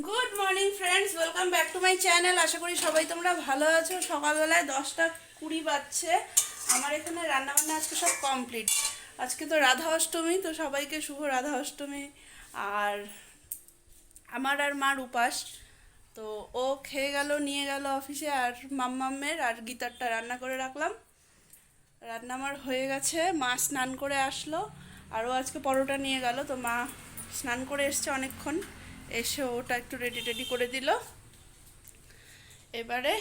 Good morning friends, welcome back to my channel. আশা করি সবাই তোমরা ভালো আছো। সকালবেলায় 10টা 20 বাজছে। আমার এখানে রান্নাবান্না আজকে সব কমপ্লিট। আজকে তো রাধা অষ্টমী, তো সবাইকে শুভ রাধা অষ্টমী। আর আমার আর মার উপাস, তো ও খেয়ে গেল, নিয়ে গেল অফিসে। আর মাম্মামের আর গীতারটা রান্না করে রাখলাম। রান্না আমার হয়ে গেছে। মা স্নান করে আসলো, আর ও আজকে পরোটা নিয়ে গেল। তো মা স্নান করে এসছে অনেকক্ষণ, এসে ওটা একটু রেডি টেডি করে দিল। এবারে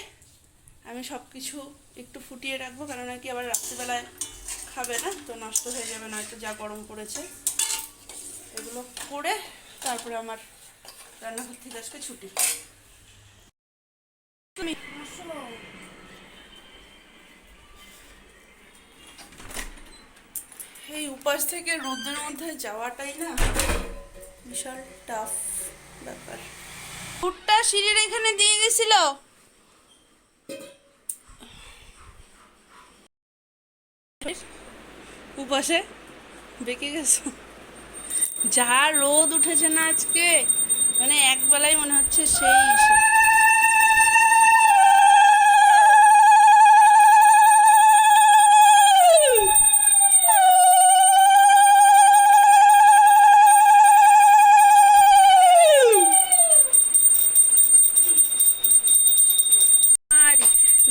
আমি সব কিছু একটু ফুটিয়ে রাখবো, কারণ নাকি আবার রাত্রিবেলায় খাবে না, তো নষ্ট হয়ে যাবে না, একটু যা গরম পড়েছে। এগুলো করে তারপরে আমার রান্নাঘর থেকে আজকে ছুটি। তুমি এই উপাস থেকে রোদের মধ্যে যাওয়াটাই না বিশাল টাফ ব্যাপার। ফুটটা সিঁড়ির এখানে দিয়ে গেছিল। উপাসে বেঁকে গেছো। যা রোদ উঠেছে না আজকে, মানে একবেলায় মনে হচ্ছে সেই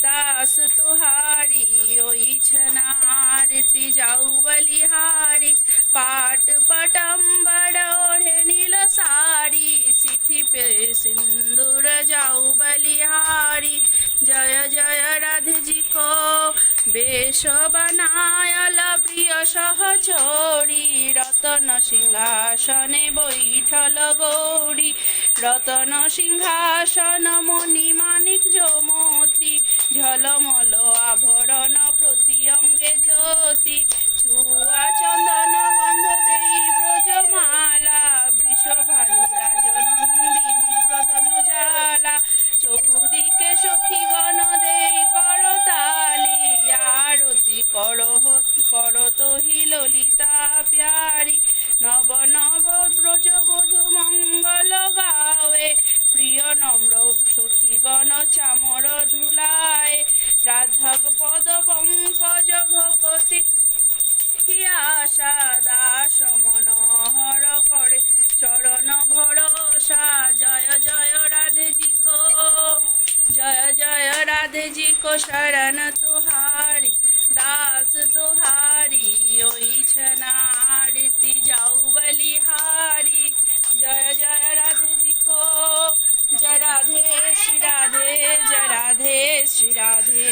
दास तुहारी ओई छनारती जाऊ बलिहारी पाट पटम्बर ओढ़े नील साड़ी सिथि पे सिंदूर जाऊ बलिहारी जय जय राधे जी को बेश बनायल प्रिय सहचोरी रतन सिंहासने बैठल गौरी रतन सिंहासन मणि माणिक जमती ঝলমল আভরণ প্রতি অঙ্গে জ্যোতি ছুয়া চন্দন গন্ধ দেই ব্রজমালা বৃষভানু রাজনন্দিনীর ব্রতনু জালা চৌদিকে সখীগণ দেই করতালি আরতি করতহি ললিতা প্যারি নব নব ব্রজবধূ মঙ্গল গাওয়ে প্রিয় নম্র সখীগণ চামর ধুলায় রাধক পদ পঙ্কজ ভকতি আশা দাস মনোহর করে চরণ ভরসা জয় জয় রাধে জি কো जय जय राधे जी को शरण तुहारी दास तुहारी ओई छनारती जाऊ बलिहारी जय जय राधे जी को जय राधे श्री राधे जय राधे श्री राधे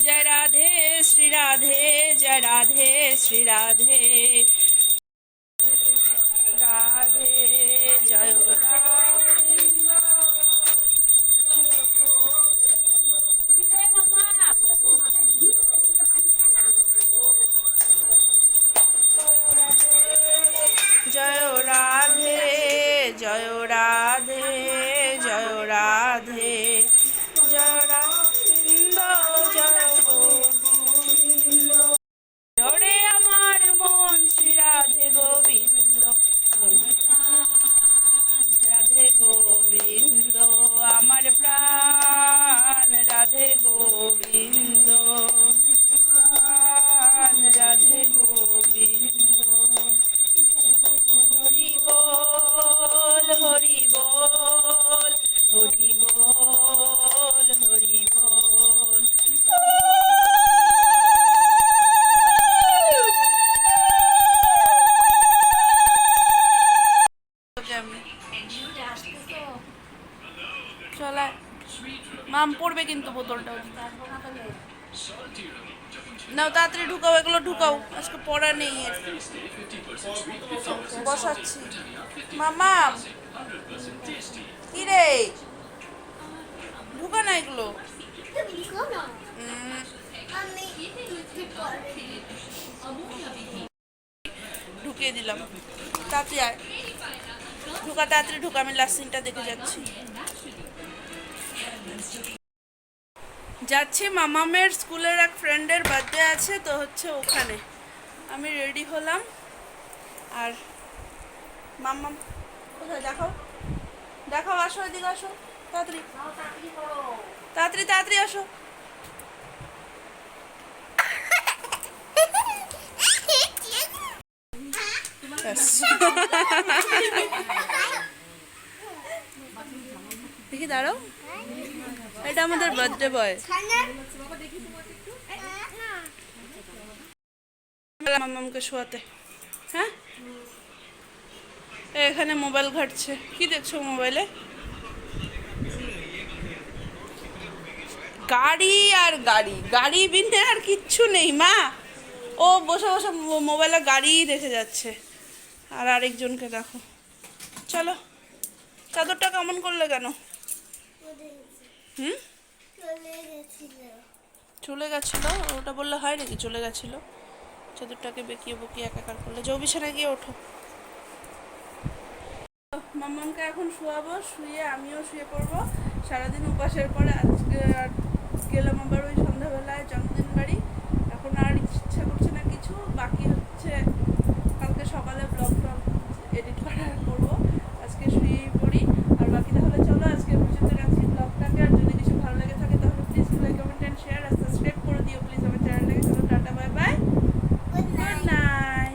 जय राधे श्री राधे जय राधे श्री राधे राधे जय राधे जय राधे जय राधे जय राधे जय राधिंद जय गोविंद जरे আমার মন শ্রী রাধে গোবিন্দ রাধে গোবিন্দ আমার প্রাণ রাধে গোবিন্দ প্রাণ রাধে গোবিন্দ হরি বল হরি বল হরি বল হরি বল চলা মাম পড়বে কিন্তু বোতলটা নাও, তাড়াতাড়ি ঢুকাও, এগুলো ঢুকাও, আজকে পড়া নেই। বসাচ্ছি মামা। কি রে, ঢুকা না এগুলো। ঢুকিয়ে দিলাম, তাড়াতাড়ি আয়, ঢুকা, তাড়াতাড়ি ঢুকা, আমি লাস্ট সিনটা দেখে যাচ্ছি। যাচ্ছি মামামের স্কুলের এক ফ্রেন্ডের বার্থডে আছে, তো হচ্ছে ওখানে আমি রেডি হলাম। আর মাম্মাম কোথায় দেখাও, দেখাও আসো, এদিকে আসো, তাড়াতাড়ি তাড়াতাড়ি তাড়াতাড়ি আসো। ব্যাস। দেখি দাঁড়াও, এটা আমাদের বার্থডে বয়। মাম্মামকে শোয়াতে। হ্যাঁ, এখানে মোবাইল ঘাটছে। কি দেখছো মোবাইলে? গাড়ি আর গাড়ি, গাড়ি বিনে আর কিচ্ছু নেই মা। ও বসে বসে মোবাইলে গাড়িই দেখে যাচ্ছে। আর আরেকজনকে দেখো। চলো, চাদরটা কেমন করলে কেন? হুম, চলে গেছিল। ওটা বললে হয় নাকি চলে গেছিল? চাদরটাকে বেঁকিয়ে বকিয়ে একাকার করলে। যাও বিছানায় গিয়ে ওঠো। মাম্মামকে এখন শোয়াবো, শুয়ে আমিও শুয়ে পড়বো। সারাদিন উপাসের পরে আজকে আর গেলাম আবার